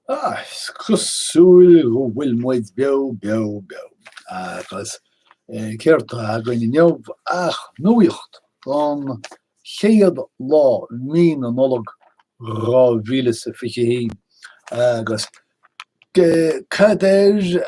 Cosúil go bhfuil muid be. Agus céirta a gine neamh ach nuíocht don chéad lá mí an nolog rá bhíle sa fiche agus cadéir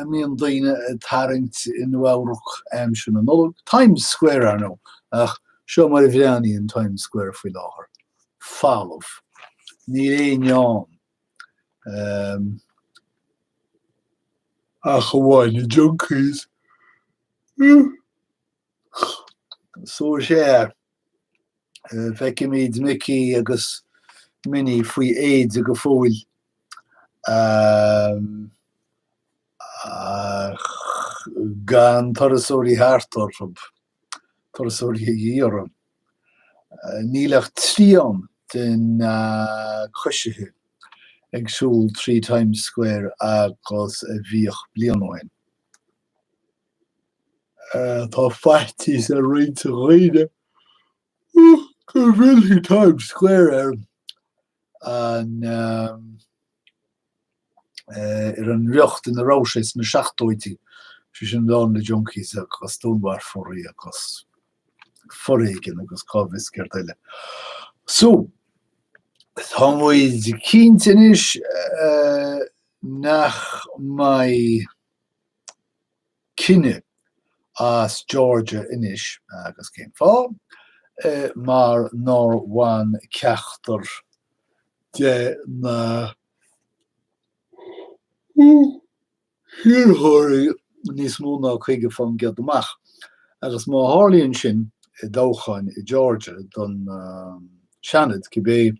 mí an daine taringt in bhhairach sin an nolog Times Square ar nó ach seo mar bhleanaí in Times Square faoi láthair. Fálamh. Ní réon a goháin na junkies. So sé feici míid Mickey agus mini faoi AIDS a go fóil gan tarasóí háartar tarasóí dhéarm. Nílach trían den chuisithe agsúl 3 Times Square agus a bhíoch blianóin. Tá feitís a réinte réide go bhfuil Times Square an an riocht in na Ráis na seachtóidí si sin lá na junkies agus tónbar forí agus forréigen agus cábhis ceart eile. So, tá muid cíntais nach mai cinenne as Georgia inis agus céim fá mar nóir bhain ceachtar de na hiúrthirí níos mó ná chuige fan gead amach. Agus má hálíonn sin I dóchain I Georgia don seanad go bé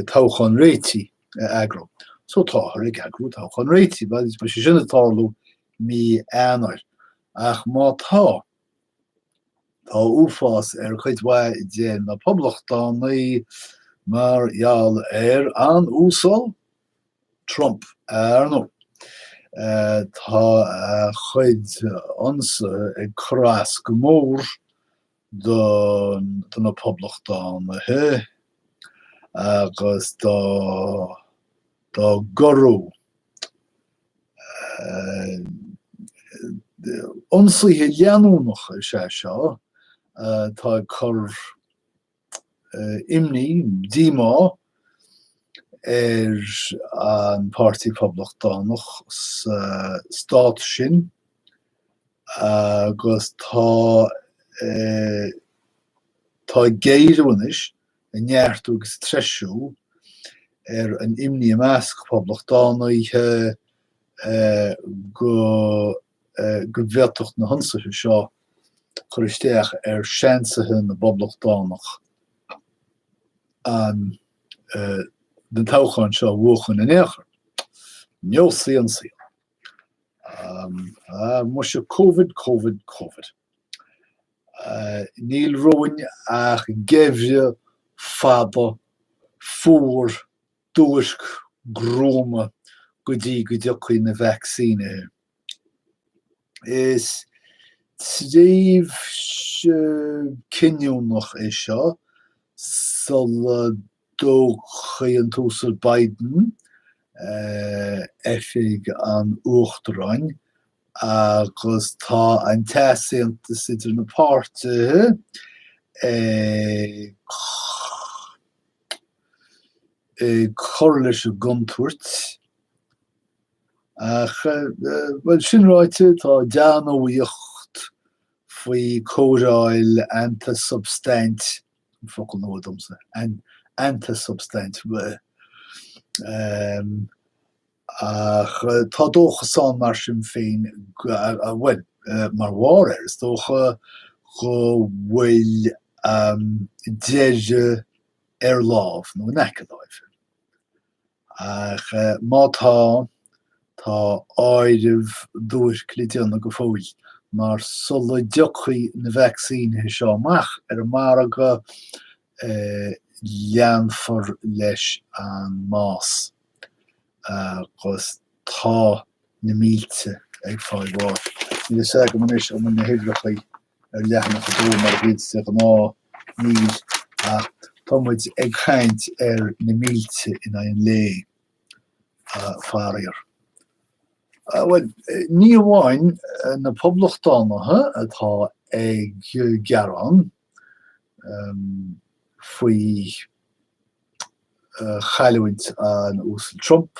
táchan réití agro. So táthir ag agrú táchan réití, ba is sé sinna tálaú mí éanair. Ach má tá úfás chuid bha dé na poblachtánaí mar gheall an úsál Trump nó. Tá chuid ansa ag crás go mór don na poblachtánaithe agus dá gorú onsaithe leanúnach sé seo tá chur imní dímá an Party Poblachtánacht stát sin agus tá géireanis a neart agus treisiú an imní measc poblachtánaithe go bhheartacht na honsaithe seo churisteach seansathe na poblachtánacht an den táchan seo bhuachan in éair. Neo síon. Mu se COVID. Níl roin ach gefhe fada fór dúisk Gruama go dtí na vaccine. Is tríomh cinniúnach é seo sal dócha an túsal Biden effig an uachtaráin agus tá an teasanta idir na páirtithe chur leis a guntuairt well sin ráite tá deanmhaíocht faoi córáil antasubstant focail nódomsa antasubstant tá dóchasán mar sin féin well mar mhar is dócha go bhfuil deise lámh nó necedáibh. Má tá áirimh dúir cliteanna go fóil mar sulla deochaí na vaccine seo amach mar aga leanfar leis an más agus tá na mílte ag fáilhá. Ní sé go manis na hidrechaí leanna go dú mar bhíd sa ná níl Támuid ag chaint na mílte in ein lé farir. Well, ní amháin na poblachtánacha atá ag gearán faoi chailúint an Oscailt Trump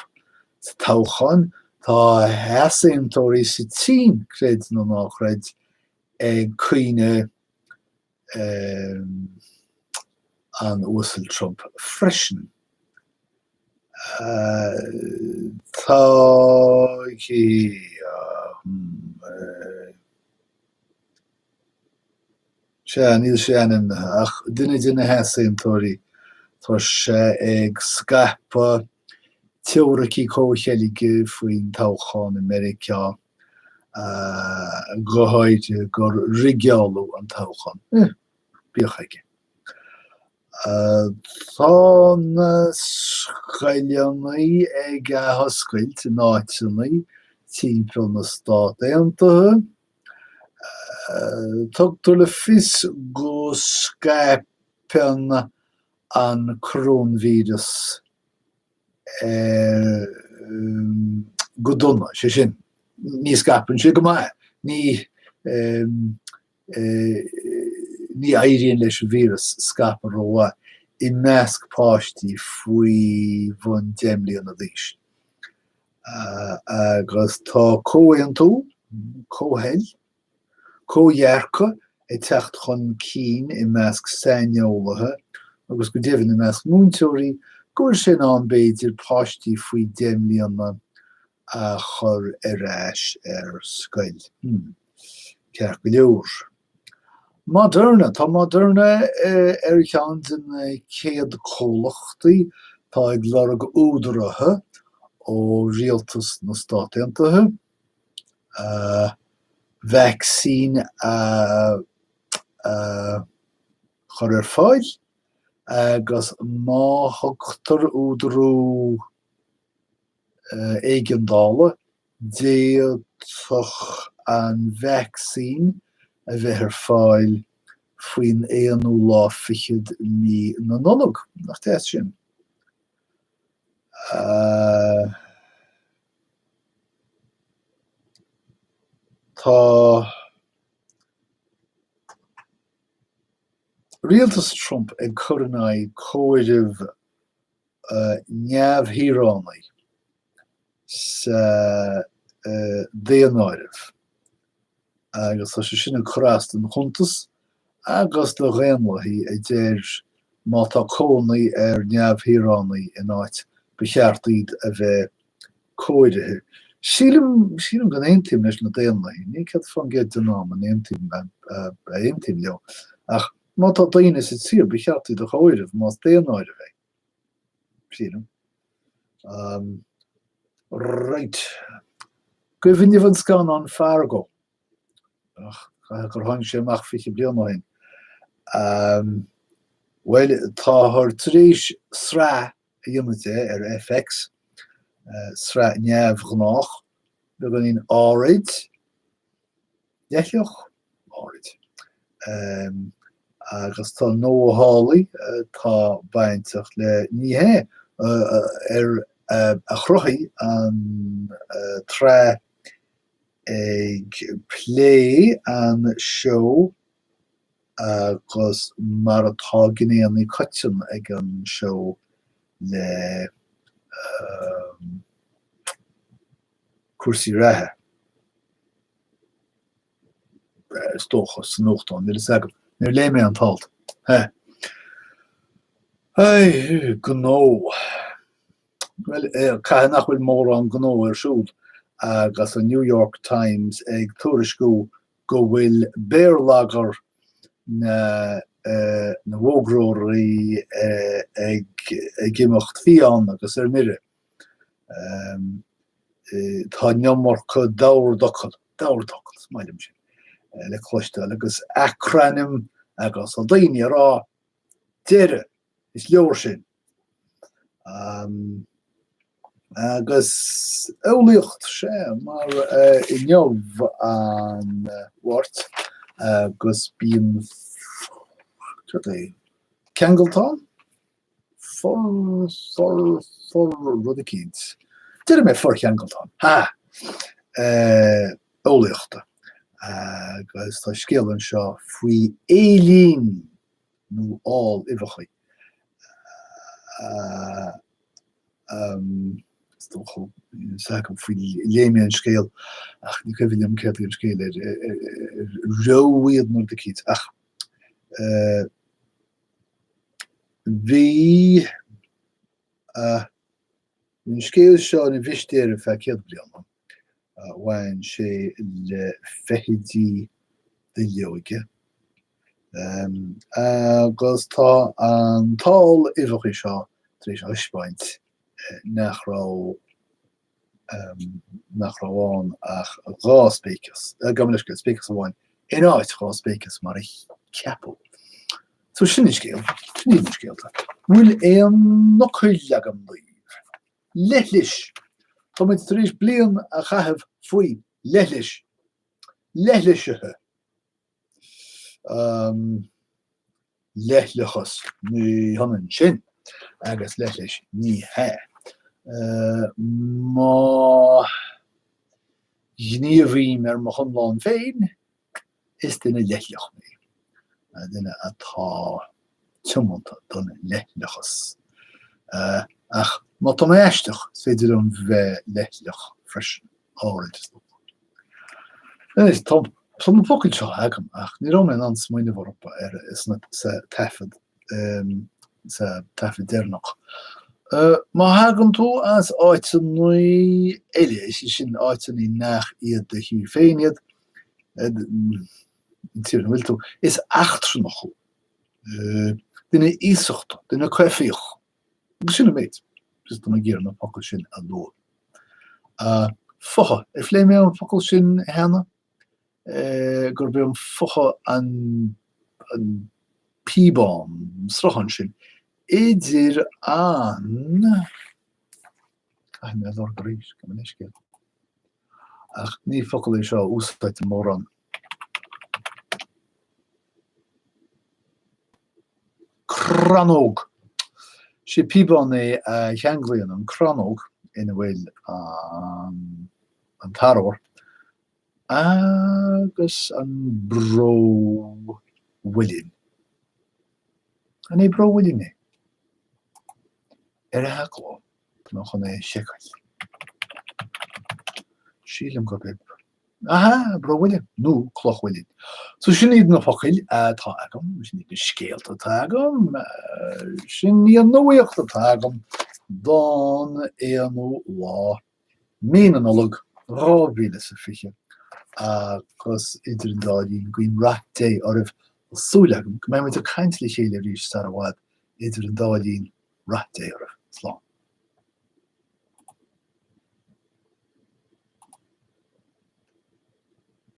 sa toghchan, tá heasaimtóirí sa tín cred nó nachred ag cuine an Oscailt Trump freisin. Tá níl sé ann ach duine heasaimtóirí tá sé ag scapa teoiricí cóchéilige faoin toghchan America go háide gur rigealú an toghchan. Bíoch aige. Tá na Scoileannaí ag Oscailt in áitiúnaí timpeall na Stát Aontaithe. Tugtar le fios go scaipéanna an coronavirus go donna sé sin. Ní scapann sé go maith. Ní éiríonn leis vírus scapar róha I measc páistí faoi bhain déimlíon a dhís. Agus tá cóhéantú, cóhéil, cóhearca ag teacht chun cín I measc sainiolaithe agus go deimhin I measc múntóirí gur sin an beidir páistí faoi déimlíonna a chur árás Scoil. Ceart go leor. Moderna, tá Moderna cheann den céad chomhlachtaí tá ag lorg údarathe ó rialtas na Stát Aontaithe. Vaccín chur ar fáil agus má thugtar údarú éigeandála déaltach an vaccín a bheith ar fáil faoin éanú lá fichiid ní na nullag nach téas sin. Tá rialtas Trump ag coronnaí cóidirh neamhthíreánaí sa déanáirimh. Agus tá sé sin an chrast an chuntas agus le réanlaí ag déir má tá cónaí ar neamhthíreánaí in áit becheartaíd a bheith cóirithe. Sílim gan éontaim leis na déanlaí, ní cead fan géad den ná an éontaim leo. Ach má tá daoine sa tír becheartaíd a chóirimh más déanáirimh é. Sílim. Right. Go bhfuinne van scan an Fargo. Gur haing sé amach fiche bliana hain. Well, tá thar tríis srá dionite ar FX, srá neamhghnách, be gan in áraid, deithioch, áraid. Agus tá nó hálaí, tá baintach le níhé ar a chruchaí an trá ag play an show agus mar atá gnéanaí coitin ag an show le cuasaí ratha. Stochas san nóchtán, níl is agam. Níl lé mé an talt. Gnó. Well, cai nach bhfuil mór an gnó ar siúd. Agus a New York Times ag tuairisciú go bhfuil béarlagar na bhógróirí ag imeacht fián agus ar mire. Tá neammarcha dáirdochad, mailim sin, le cloisteáil agus acronym agus a daoine rá deire is leor sin. Agus eolaíocht sé mar I neamh an bhairt agus bíon Kangletáin for rud a kids. Dir me for Angelton. Ha. Óliachta. Agus tá scéalann seo faoi élín nó all ifachaí. Sagam faoi léimian scéal ach ní cohfuil ceirtaí an scéal roiad nó de kids. Ach bhí an scéal seo na bhistéir fe céad bliana. Bhain sé le fehidí de leoige. Agus tá an tal ifachaí seo tríéis Oscailt nach raibháin ach rá spéicas. Gamleisce spéicas bháin in áit rá spéicas mar ceapú. So sin is scéal, sin is scéalta. Bhfuil nach chuil legam líomh. Leithlis. Tá muid tríéis blian a chaithimh faoi leithlis. Leithlisithe. Leithlichas ní hanan sin agus leithlis ní he. Má gníomhím mo chumláin féin is duine leithlich mé. Duine atá tiomanta donna leithlichas. Ach má tá éisteach féidir an bheith leithlich freisin áirid. Tá an focail seo agam ach ní raibh an smaoine bharpa is sa taifid déarnach. Má hagan tú as áitan nuí eile is sin áitan í nach iad de hí féiniad tíir bhfuil tú is achtar nach chu. Duine ísachta, duine chuifíoch. Sin méid. Just na ggéar na focail sin a lua. Focha, lé mé an focail sin hena gur bhí an focha an píbán srochan sin. Idir an mé ar grís go man iscéal. Ach ní focail é seo úsáid mór an cranóg. sé píbán é cheanglíonn an cranóg ina bhfuil an taróir agus an bro William. An é bro William é. A heachlá nó chun é seiceáil. Sílam go bib. Aha, bro William. No, cloch William. So sin iad na focail tá agam, sin iad na scéalta tá agam, sin iad na uíochta tá agam, don éanú lá mínanolog rábhíle sa fiche agus idir an dáilín Geimhreadh dé oribh súlagam, go mé muid a caintla chéile rís sar a bhád idir an dáilín Readh dé oribh slán.